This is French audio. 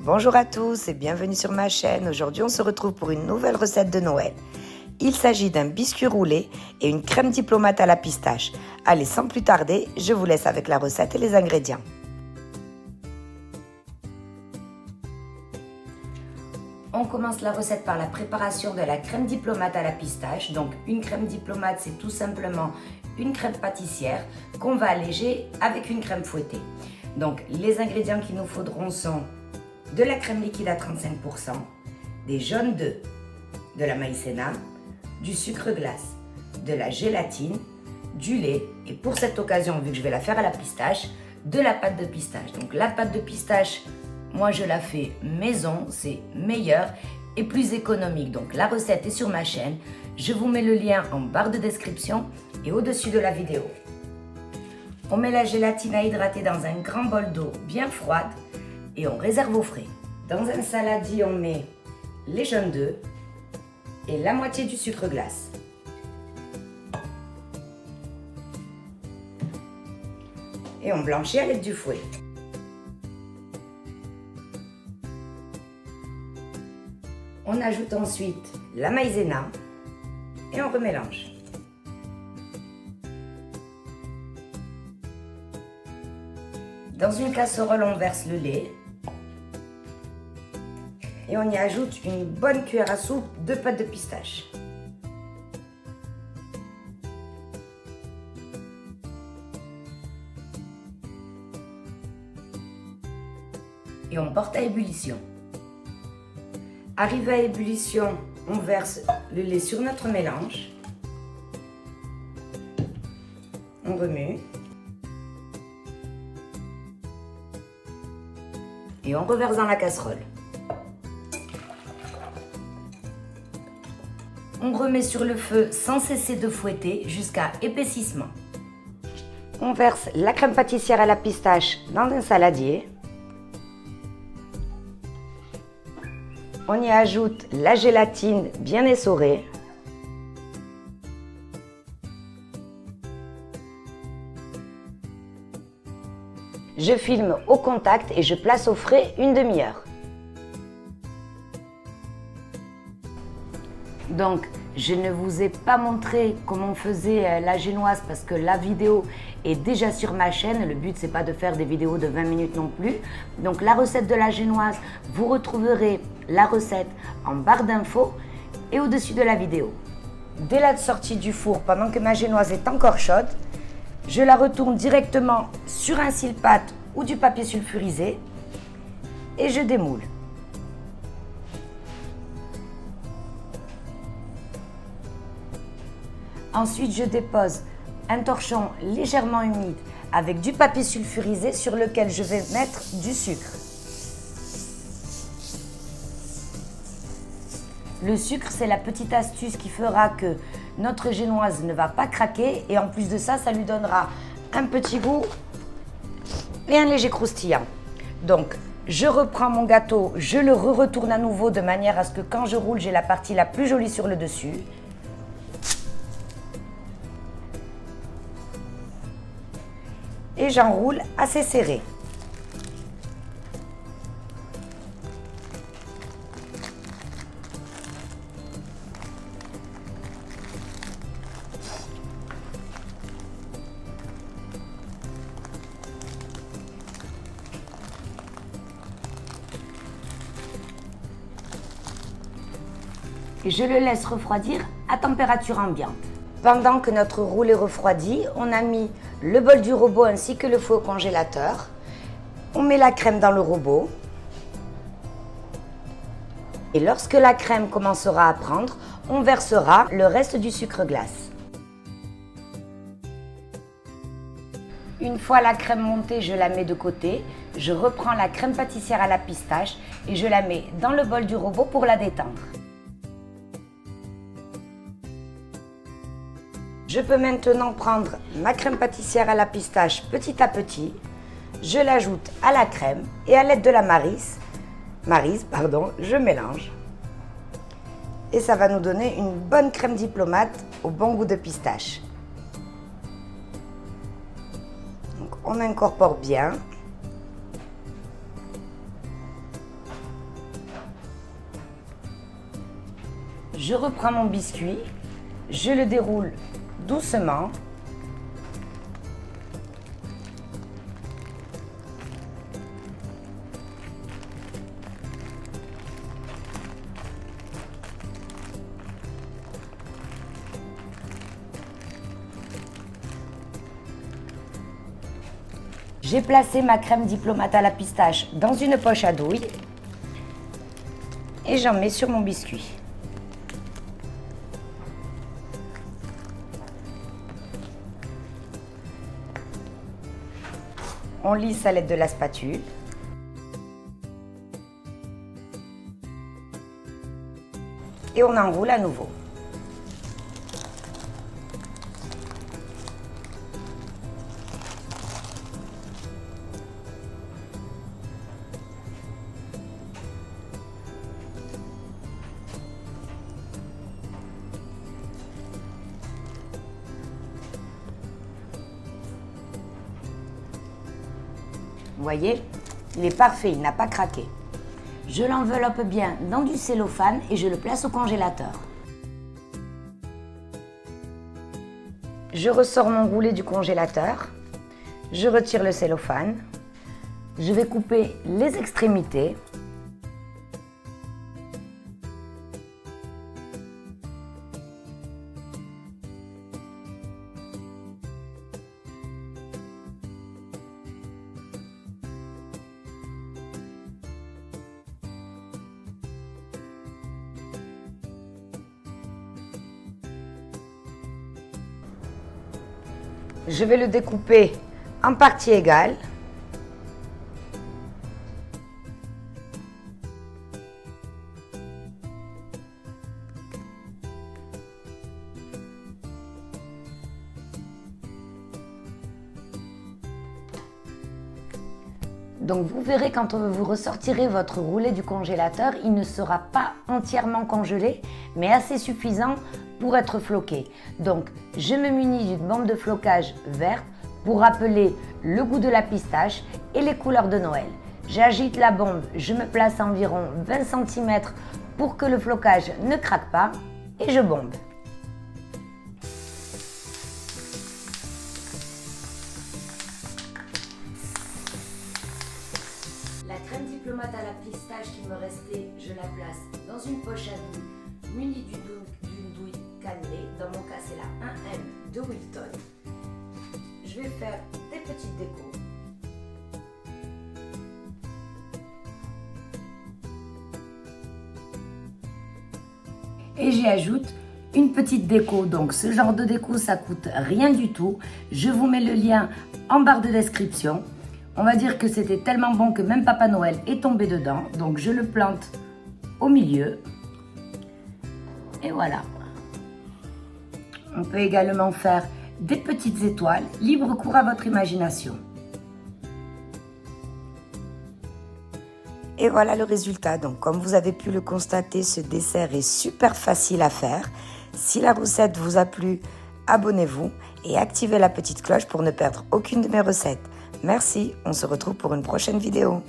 Bonjour à tous et bienvenue sur ma chaîne. Aujourd'hui, on se retrouve pour une nouvelle recette de Noël. Il s'agit d'un biscuit roulé et une crème diplomate à la pistache. Allez, sans plus tarder, je vous laisse avec la recette et les ingrédients. On commence la recette par la préparation de la crème diplomate à la pistache. Donc une crème diplomate, c'est tout simplement une crème pâtissière qu'on va alléger avec une crème fouettée. Donc les ingrédients qu'il nous faudront sont de la crème liquide à 35%, des jaunes d'œufs, de la maïzena, du sucre glace, de la gélatine, du lait et pour cette occasion, vu que je vais la faire à la pistache, de la pâte de pistache. Donc la pâte de pistache, moi je la fais maison, c'est meilleur et plus économique. Donc la recette est sur ma chaîne, je vous mets le lien en barre de description et au-dessus de la vidéo. On met la gélatine à hydrater dans un grand bol d'eau bien froide et on réserve au frais. Dans un saladier, on met les jaunes d'œufs et la moitié du sucre glace. Et on blanchit à l'aide du fouet. On ajoute ensuite la maïzena et on remélange. Dans une casserole, on verse le lait et on y ajoute une bonne cuillère à soupe de pâte de pistache. Et on porte à ébullition. Arrivé à ébullition, on verse le lait sur notre mélange. On remue. Et on reverse dans la casserole. On remet sur le feu sans cesser de fouetter jusqu'à épaississement. On verse la crème pâtissière à la pistache dans un saladier. On y ajoute la gélatine bien essorée. Je filme au contact et je place au frais une demi-heure. Donc, je ne vous ai pas montré comment on faisait la génoise parce que la vidéo est déjà sur ma chaîne. Le but, c'est pas de faire des vidéos de 20 minutes non plus. Donc, la recette de la génoise, vous retrouverez la recette en barre d'infos et au-dessus de la vidéo. Dès la sortie du four, pendant que ma génoise est encore chaude, je la retourne directement sur un cile-pâte ou du papier sulfurisé et je démoule. Ensuite, je dépose un torchon légèrement humide avec du papier sulfurisé sur lequel je vais mettre du sucre. Le sucre, c'est la petite astuce qui fera que notre génoise ne va pas craquer et en plus de ça, ça lui donnera un petit goût et un léger croustillant. Donc, je reprends mon gâteau, je le retourne à nouveau de manière à ce que quand je roule, j'ai la partie la plus jolie sur le dessus. Et j'enroule assez serré. Et je le laisse refroidir à température ambiante. Pendant que notre roule est refroidi, on a mis le bol du robot ainsi que le fouet au congélateur. On met la crème dans le robot. Et lorsque la crème commencera à prendre, on versera le reste du sucre glace. Une fois la crème montée, je la mets de côté. Je reprends la crème pâtissière à la pistache et je la mets dans le bol du robot pour la détendre. Je peux maintenant prendre ma crème pâtissière à la pistache petit à petit. Je l'ajoute à la crème et à l'aide de la maryse, je mélange. Et ça va nous donner une bonne crème diplomate au bon goût de pistache. Donc on incorpore bien. Je reprends mon biscuit, je le déroule doucement. J'ai placé ma crème diplomate à la pistache dans une poche à douille et j'en mets sur mon biscuit. On lisse à l'aide de la spatule. Et on enroule à nouveau. Vous voyez, il est parfait, il n'a pas craqué. Je l'enveloppe bien dans du cellophane et je le place au congélateur. Je ressors mon roulet du congélateur. Je retire le cellophane. Je vais couper les extrémités. Je vais le découper en parties égales. Donc vous verrez quand vous ressortirez votre roulet du congélateur, il ne sera pas entièrement congelé, mais assez suffisant pour être floqué. Donc je me munis d'une bombe de flocage verte pour rappeler le goût de la pistache et les couleurs de Noël. J'agite la bombe, je me place à environ 20 cm pour que le flocage ne craque pas et je bombe. La crème diplomate à la pistache qui me restait, je la place dans une poche à douille munie d'une douille cannelée. Dans mon cas, c'est la 1M de Wilton. Je vais faire des petites décos. Et j'y ajoute une petite déco. Donc ce genre de déco, ça coûte rien du tout. Je vous mets le lien en barre de description. On va dire que c'était tellement bon que même Papa Noël est tombé dedans. Donc je le plante au milieu. Et voilà. On peut également faire des petites étoiles. Libre cours à votre imagination. Et voilà le résultat. Donc comme vous avez pu le constater, ce dessert est super facile à faire. Si la recette vous a plu, abonnez-vous et activez la petite cloche pour ne perdre aucune de mes recettes. Merci, on se retrouve pour une prochaine vidéo.